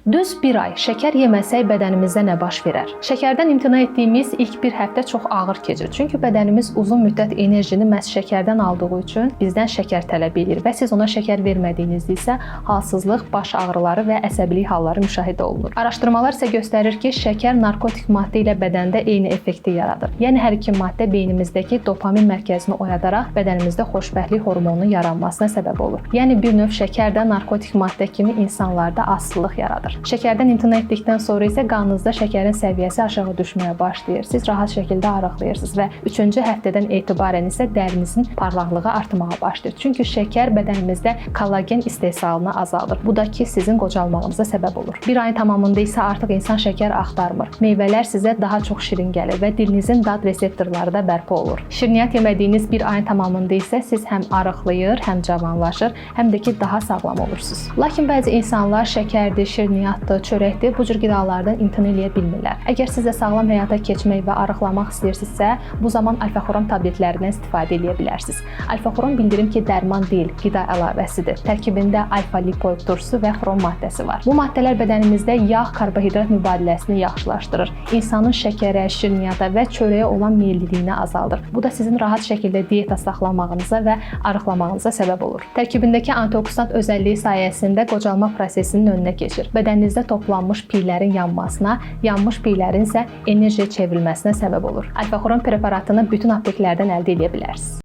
Düz bir ay şəkər yeməsək bədənimizdə nə baş verər? Şəkərdən imtina etdiyimiz ilk bir həftə çox ağır keçir. Çünki bədənimiz uzun müddət enerjini məhz şəkərdən aldığı üçün bizdən şəkər tələb edir və siz ona şəkər vermədiyinizdə isə halsızlıq, baş ağrıları və əsəbilik halları müşahidə olunur. Araşdırmalar isə göstərir ki, şəkər narkotik maddə ilə bədəndə eyni effekti yaradır. Yəni hər iki maddə beynimizdəki dopamin mərkəzini oyadaraq bədənimizdə xoşbəxtlik hormonunun yaranmasına səbəb olur. Yəni bir növ şəkər də narkotik maddə kimi insanlarda asılılıq yaradır. Şəkərdən imtina etdikdən sonra isə qanınızda şəkərin səviyyəsi aşağı düşməyə başlayır. Siz rahat şəkildə arıqlayırsınız və 3-cü həftədən etibarən isə dərinizin parlaqlığı artmağa başlayır. Çünki şəkər bədənimizdə kollagen istehsalını azaldır. Bu da ki, sizin qocalmağınıza səbəb olur. Bir ayın tamamında isə artıq insan şəkər axtarmır. Meyvələr sizə daha çox şirin gəlir və dilinizin dad reseptorları da bərpa olur. Şirniyyat yemədiyiniz bir ayın tamamında isə siz həm arıqlayır, həm cavanlaşır, həm də ki, daha sağlam olursunuz. Lakin bəzi insanlar şəkərdir, şirniyyatdır, çörəkdir, bu cür qidalardan imtina edə bilmirlər. Əgər siz də sağlam həyata keçmək və arıqlamaq istəyirsinizsə, bu zaman alfa-xoron tabletlərindən istifadə edə bilərsiniz. Alfa-xoron bildirim ki, dərman deyil, qida əlavəsidir. Tərkibində alfa-lipoid turşusu və xrom maddəsi var. Bu maddələr bədənimizdə yağ, karbohidrat mübadiləsini yaxşılaşdırır. İnsanın şəkərə, şirniyyata və çörəyə olan meylliliyini azaldır. Bu da sizin rahat şəkildə diyeta saxlamağınıza və arıqlamağınıza səbəb olur. Tərkibindəki antioksidant özəlliyi sayəsində qocalma prosesinin önünə keçir. Bədəninizdə toplanmış piylərin yanmasına, yanmış piylərin isə enerjiyə çevrilməsinə səbəb olur. Alfa-xoron preparatını bütün apteklərdən əldə edə bilərsiniz.